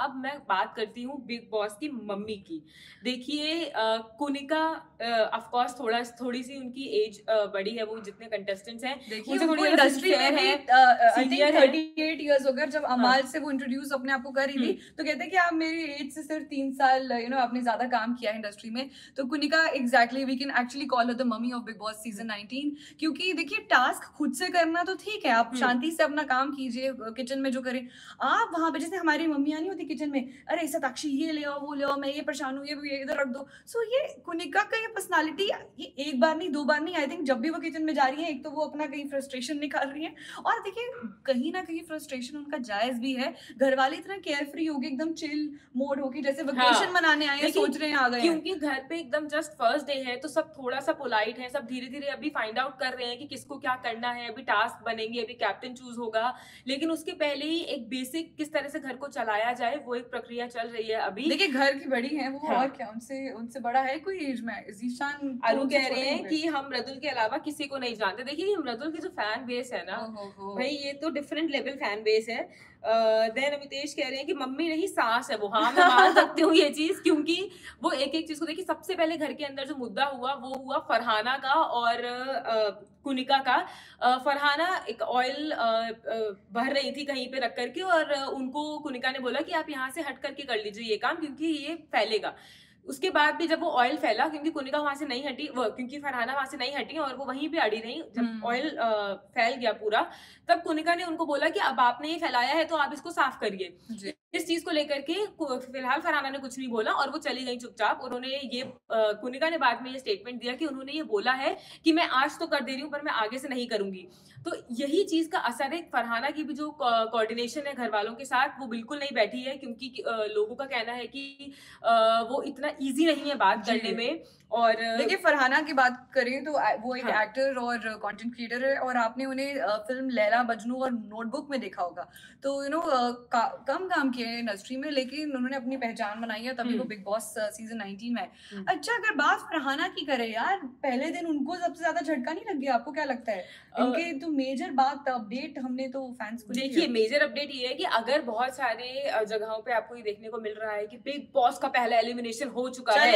अब मैं बात करती हूँ बिग बॉस की मम्मी की। देखिए कुनिका ऑफ कोर्स थोड़ी सी उनकी एज बड़ी है, वो जितने कंटेस्टेंट्स हैं देखिए उनसे उनको थोड़ी ज्यादा इंडस्ट्री में सिंसियर भी है, आई थिंक सीनियर है। 38 इयर्स हो गए। जब हाँ। अमाल से वो इंट्रोड्यूस अपने आप को कर रही थी हम्म। तो कहते हैं कि आप मेरी एज से सिर्फ 3 साल आपने ज्यादा काम किया है इंडस्ट्री में। तो Kunika exactly we can actually call her the mummy of Bigg Boss season 19। क्योंकि देखिए टास्क खुद से करना तो ठीक है, आप हम्म। शांति से अपना काम कीजिए किचन में जो करें। आप वहां पे जैसे हमारी मम्मियां नहीं होती किचन में, अरे सताक्षी ये ले आओ वो ले आओ, मैं ये परेशान हूँ ये इधर रख दो। सो ये कुनिका का ये पर्सनालिटी, ये एक बार नहीं दो बार नहीं, आई थिंक जब भी वो किचन में जा रही है एक तो वो अपना कहीं फ्रस्ट्रेशन निकाल रही है। और देखिए कहीं ना कहीं फ्रस्ट्रेशन उनका जायज भी है। घर वाले इतना केयर फ्री हो गए, एकदम चिल मोड हो गई, जैसे वेकेशन हाँ, मनाने आए हैं, देखिए सोच रहे हैं आ गए हैं। क्योंकि घर पे एकदम जस्ट फर्स्ट डे है तो सब थोड़ा सा पोलाइट है, सब धीरे धीरे अभी फाइंड आउट कर रहे हैं कि किसको क्या करना है, अभी टास्क बनेंगे, अभी कैप्टन चूज होगा। लेकिन उसके पहले ही एक बेसिक किस तरह से घर को चलाया जाए वो एक प्रक्रिया चल रही है अभी। देखिए घर की बड़ी है वो, हाँ। और क्या उनसे उनसे बड़ा है कोई एज में? जीशान तो अनु उनसे कह रहे छोटे हैं होंगे। कि हम मृदुल के अलावा किसी को नहीं जानते। देखिए ये मृदुल की जो फैन बेस है ना, ओहो। भाई ये तो डिफरेंट लेवल फैन बेस है। देन अमितेश कह रहे हैं कि मम्मी नहीं सास है वो। हाँ मैं मान सकती हूँ ये चीज, क्योंकि वो एक एक चीज को देखिए। सबसे पहले घर के अंदर जो मुद्दा हुआ वो हुआ फरहाना का और कुनिका का। फरहाना एक ऑयल भर रही थी कहीं पे रख करके, और उनको कुनिका ने बोला कि आप यहाँ से हट करके कर लीजिए ये काम क्योंकि ये फैलेगा। उसके बाद भी जब वो ऑयल फैला, क्योंकि कुनिका वहां से नहीं हटी, वो क्योंकि फरहाना वहां से नहीं हटी और वो वहीं पे अड़ी रही, जब ऑयल फैल गया पूरा, तब कुनिका ने उनको बोला कि अब आपने ये फैलाया है तो आप इसको साफ करिए। जी। इस चीज को लेकर के फिलहाल फरहाना ने कुछ नहीं बोला और वो चली गई चुपचाप। उन्होंने ये कुनिका ने बाद में ये स्टेटमेंट दिया कि उन्होंने ये बोला है कि मैं आज तो कर दे रही हूँ पर मैं आगे से नहीं करूंगी। तो यही चीज का असर है। फरहाना की भी जो कोऑर्डिनेशन है घर वालों के साथ वो बिल्कुल नहीं बैठी है, क्योंकि लोगों का कहना है कि वो इतना इजी नहीं है बात जी। करने में। और देखिए फरहाना की बात करें तो वो एक हाँ। एक्टर और कंटेंट क्रिएटर है, और आपने उन्हें फिल्म लैला मजनू और नोटबुक में देखा होगा। तो कम काम किए हैं इंडस्ट्री में, लेकिन उन्होंने अपनी पहचान बनाई है, तभी वो बिग बॉस सीजन 19 में है। अच्छा अगर बात फरहाना की करें यार, पहले दिन उनको सबसे ज्यादा झटका नहीं लग गया? आपको क्या लगता है? इनके तो मेजर बात अपडेट हमने तो फैंस को देखिए मेजर अपडेट ये है कि अगर बहुत सारे जगहों पे आपको ये देखने को मिल रहा है कि बिग बॉस का पहला एलिमिनेशन हो चुका है,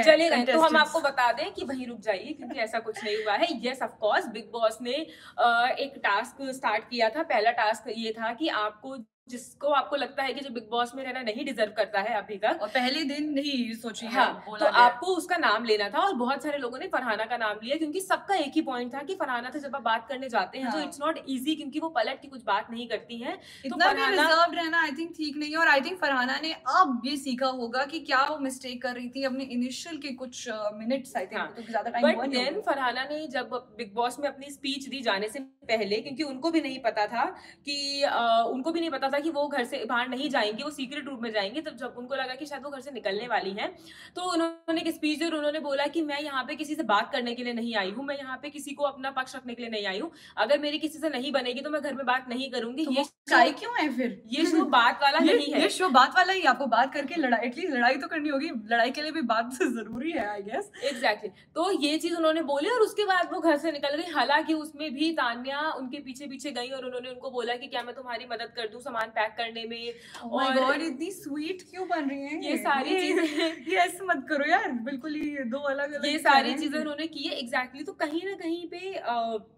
चले गए, तो हम आपको बता दें कि वहीं रुक जाइए क्योंकि ऐसा कुछ नहीं हुआ है। Yes of course big boss ने एक टास्क स्टार्ट किया था। पहला टास्क ये था कि आपको जिसको आपको लगता है कि जो बिग बॉस में रहना नहीं डिजर्व करता है अभी तक, और पहले दिन ही सोचिए हाँ, बोला तो गया। आपको उसका नाम लेना था। और बहुत सारे लोगों ने फरहाना का नाम लिया क्योंकि सबका एक ही पॉइंट था कि फरहाना से जब आप बात करने जाते हैं तो इट्स नॉट इजी, क्योंकि वो पलट की कुछ बात नहीं करती हैं। तो इतना भी फरहाना रिजर्व्ड रहना आई थिंक ठीक नहीं है। और आई थिंक फरहाना ने अब ये सीखा होगा कि क्या वो मिस्टेक कर रही थी अपने इनिशियल के कुछ मिनट्स, आई थिंक तो ज्यादा टाइम हुआ बट नहीं देन होगा। फरहाना ने जब बिग बॉस में अपनी स्पीच दी जाने से पहले, क्योंकि उनको भी नहीं पता था कि उनको भी नहीं पता था कि वो घर से बाहर नहीं जाएंगी, वो सीक्रेट रूम में जाएंगी। तब जब उनको लगा कि शायद वो घर से निकलने वाली हैं, तो उन्होंने एक स्पीच दी और उन्होंने बोला कि मैं यहाँ पे किसी से बात करने के लिए नहीं आई हूँ, मैं यहाँ पे किसी को अपना पक्ष रखने के लिए नहीं आई हूँ। अगर मेरी किसी से नहीं बनेगी तो मैं घर में बात नहीं करूंगी। तो ये क्यों है फिर? ये शो बात वाला नहीं है। ये शो बात वाला ही, आपको बात करके लड़ाई, एटलीस्ट लड़ाई तो करनी होगी, लड़ाई के लिए भी बात जरूरी है आई गेस। एग्जैक्टली तो ये चीज उन्होंने बोली और उसके बाद वो घर से निकल गई। हालांकि उसमें भी तान्या उनके पीछे पीछे गई और उन्होंने उनको बोला कि क्या मैं तुम्हारी मदद कर दूं सामान पैक करने में। और इतनी स्वीट क्यों बन रही हैं ये सारी चीजें ये ऐसे मत करो यार, बिल्कुल ही दो अलग अलग ये सारी चीजें उन्होंने की है। एग्जैक्टली तो कहीं ना कहीं पे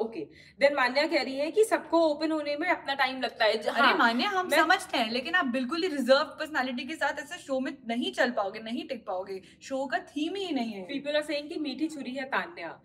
ओके देन मान्या कह रही है कि सबको ओपन होने में अपना टाइम लगता है। अरे मान्या हम समझते हैं, लेकिन आप बिल्कुल ही रिजर्व पर्सनालिटी के साथ ऐसे शो में नहीं चल पाओगे, नहीं टिक पाओगे, शो का थीम ही नहीं है। पीपल आर सेइंग कि मीठी छुरी है तान्या।